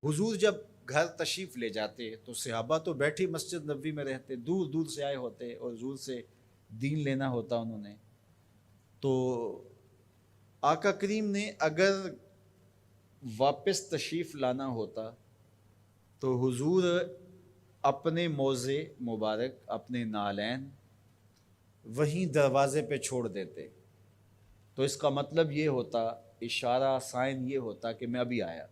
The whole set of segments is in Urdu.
حضور جب گھر تشریف لے جاتے تو صحابہ تو بیٹھی مسجد نبوی میں رہتے، دور دور سے آئے ہوتے اور حضور سے دین لینا ہوتا انہوں نے. تو آقا کریم نے اگر واپس تشریف لانا ہوتا تو حضور اپنے موزے مبارک، اپنے نالین وہیں دروازے پہ چھوڑ دیتے. تو اس کا مطلب یہ ہوتا، اشارہ سائن یہ ہوتا کہ میں ابھی آیا.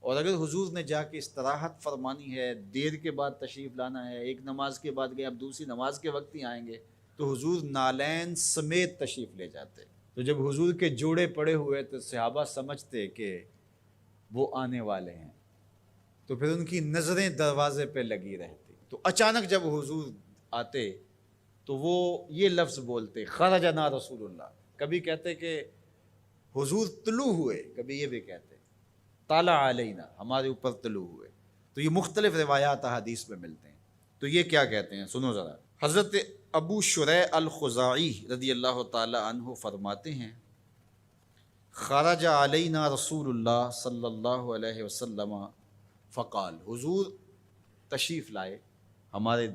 اور اگر حضور نے جا کے استراحت فرمانی ہے، دیر کے بعد تشریف لانا ہے، ایک نماز کے بعد گئے اب دوسری نماز کے وقت ہی آئیں گے، تو حضور نالین سمیت تشریف لے جاتے. تو جب حضور کے جوڑے پڑے ہوئے تو صحابہ سمجھتے کہ وہ آنے والے ہیں، تو پھر ان کی نظریں دروازے پہ لگی رہتی. تو اچانک جب حضور آتے تو وہ یہ لفظ بولتے، خرجنا رسول اللہ. کبھی کہتے کہ حضور طلوع ہوئے، کبھی یہ بھی کہتے طلع علینا، ہمارے اوپر طلوع ہوئے. تو یہ مختلف روایات حدیث میں ملتے ہیں. تو یہ کیا کہتے ہیں سنو ذرا. حضرت ابو شریح الخزاعی رضی اللہ تعالی عنہ فرماتے ہیں، خرج علینا رسول اللہ صلی اللہ علیہ وسلم فقال، حضور تشریف لائے، ہمارے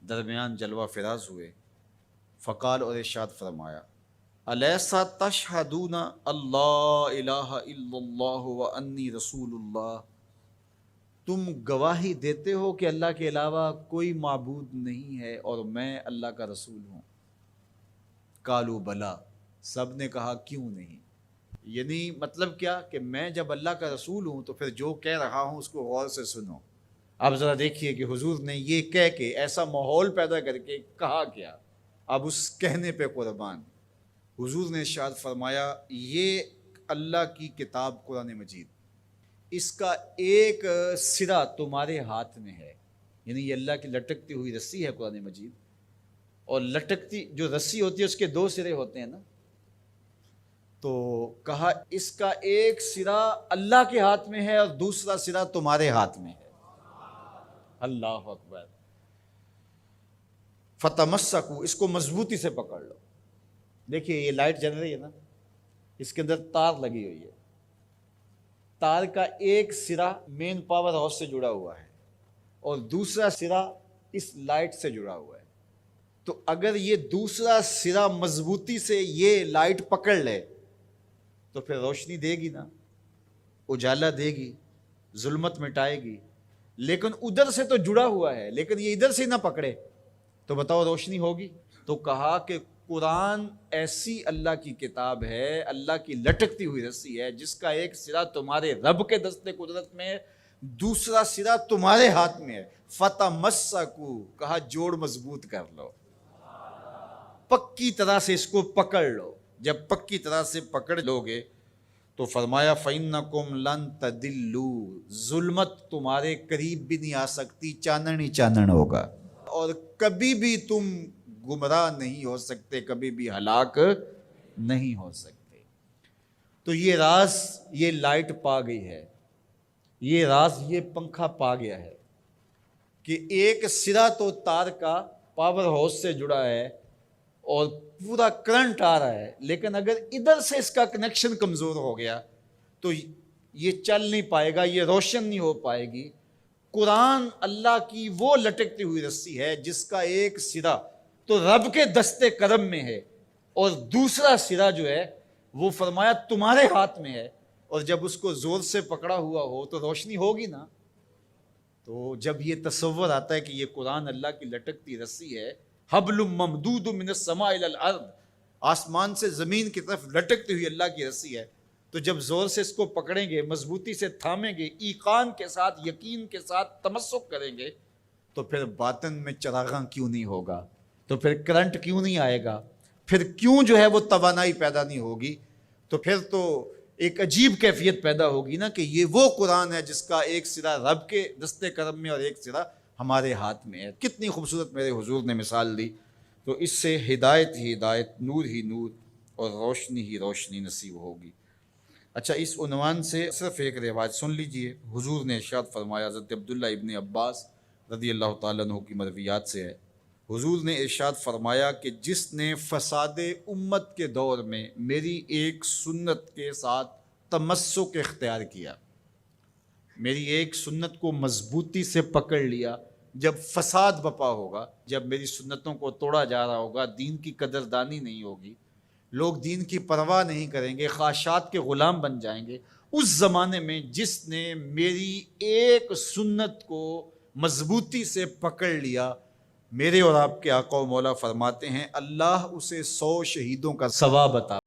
درمیان جلوہ فراز ہوئے. فقال، اور ارشاد فرمایا، الیسا تشہدون اللہ الہ الا اللہ وانی رسول اللہ، تم گواہی دیتے ہو کہ اللہ کے علاوہ کوئی معبود نہیں ہے اور میں اللہ کا رسول ہوں. قالوا بلا، سب نے کہا کیوں نہیں. یعنی مطلب کیا کہ میں جب اللہ کا رسول ہوں تو پھر جو کہہ رہا ہوں اس کو غور سے سنو. اب ذرا دیکھیے کہ حضور نے یہ کہہ کے ایسا ماحول پیدا کر کے کہا کیا. اب اس کہنے پہ قربان. حضور نے ارشاد فرمایا، یہ اللہ کی کتاب قرآن مجید، اس کا ایک سرا تمہارے ہاتھ میں ہے. یعنی یہ اللہ کی لٹکتی ہوئی رسی ہے قرآن مجید، اور لٹکتی جو رسی ہوتی ہے اس کے دو سرے ہوتے ہیں نا. تو کہا اس کا ایک سرا اللہ کے ہاتھ میں ہے اور دوسرا سرا تمہارے ہاتھ میں ہے. اللہ اکبر. فتمسکو، اس کو مضبوطی سے پکڑ لو. دیکھیے یہ لائٹ جل رہی ہے نا، اس کے اندر تار لگی ہوئی ہے. تار کا ایک سرا مین پاور ہاؤس سے جڑا ہوا ہے اور دوسرا سرا اس لائٹ سے جڑا ہوا ہے. تو اگر یہ دوسرا سرا مضبوطی سے یہ لائٹ پکڑ لے تو پھر روشنی دے گی نا، اجالا دے گی، ظلمت مٹائے گی. لیکن ادھر سے تو جڑا ہوا ہے، لیکن یہ ادھر سے نہ پکڑے تو بتاؤ روشنی ہوگی. تو کہا کہ قرآن ایسی اللہ کی کتاب ہے، اللہ کی لٹکتی ہوئی رسی ہے، جس کا ایک سرا تمہارے رب کے دستے قدرت میں ہے، دوسرا سرا تمہارے ہاتھ میں ہے. فتمسکو، کہا جوڑ مضبوط کر لو، پکی طرح سے اس کو پکڑ لو. جب پکی طرح سے پکڑ لو گے تو فرمایا فَإِنَّكُمْ لَن تَدِلُّوا، ظلمت تمہارے قریب بھی نہیں آ سکتی، چانن ہی چانن ہوگا، اور کبھی بھی تم گمراہ نہیں ہو سکتے، کبھی بھی ہلاک نہیں ہو سکتے. تو یہ راز یہ لائٹ پا گئی ہے، یہ راز یہ پنکھا پا گیا ہے کہ ایک سرا تو تار کا پاور ہاؤس سے جڑا ہے اور پورا کرنٹ آ رہا ہے، لیکن اگر ادھر سے اس کا کنیکشن کمزور ہو گیا تو یہ چل نہیں پائے گا، یہ روشن نہیں ہو پائے گی. قرآن اللہ کی وہ لٹکتی ہوئی رسی ہے جس کا ایک سرا تو رب کے دستے کرم میں ہے اور دوسرا سرا جو ہے وہ فرمایا تمہارے ہاتھ میں ہے، اور جب اس کو زور سے پکڑا ہوا ہو تو روشنی ہوگی نا. تو جب یہ تصور آتا ہے کہ یہ قرآن اللہ کی لٹکتی رسی ہے، حبل ممدود من السماء الى الارض، آسمان سے زمین کی طرف لٹکتی ہوئی اللہ کی رسی ہے، تو جب زور سے اس کو پکڑیں گے، مضبوطی سے تھامیں گے، ایقان کے ساتھ، یقین کے ساتھ تمسک کریں گے، تو پھر باطن میں چراغاں کیوں نہیں ہوگا، تو پھر کرنٹ کیوں نہیں آئے گا، پھر کیوں جو ہے وہ توانائی پیدا نہیں ہوگی. تو پھر تو ایک عجیب کیفیت پیدا ہوگی نا کہ یہ وہ قرآن ہے جس کا ایک سرا رب کے دستے کرم میں اور ایک سرا ہمارے ہاتھ میں ہے. کتنی خوبصورت میرے حضور نے مثال دی. تو اس سے ہدایت ہی ہدایت، نور ہی نور اور روشنی ہی روشنی نصیب ہوگی. اچھا، اس عنوان سے صرف ایک روایت سن لیجئے. حضور نے ارشاد فرمایا، حضرت عبداللہ ابن عباس رضی اللہ تعالیٰ عنہ کی مرویات سے ہے، حضور نے ارشاد فرمایا کہ جس نے فساد امت کے دور میں میری ایک سنت کے ساتھ تمسک اختیار کیا، میری ایک سنت کو مضبوطی سے پکڑ لیا، جب فساد بپا ہوگا، جب میری سنتوں کو توڑا جا رہا ہوگا، دین کی قدردانی نہیں ہوگی، لوگ دین کی پرواہ نہیں کریں گے، خواہشات کے غلام بن جائیں گے، اس زمانے میں جس نے میری ایک سنت کو مضبوطی سے پکڑ لیا، میرے اور آپ کے آقا و مولا فرماتے ہیں اللہ اسے 100 شہیدوں کا ثواب عطا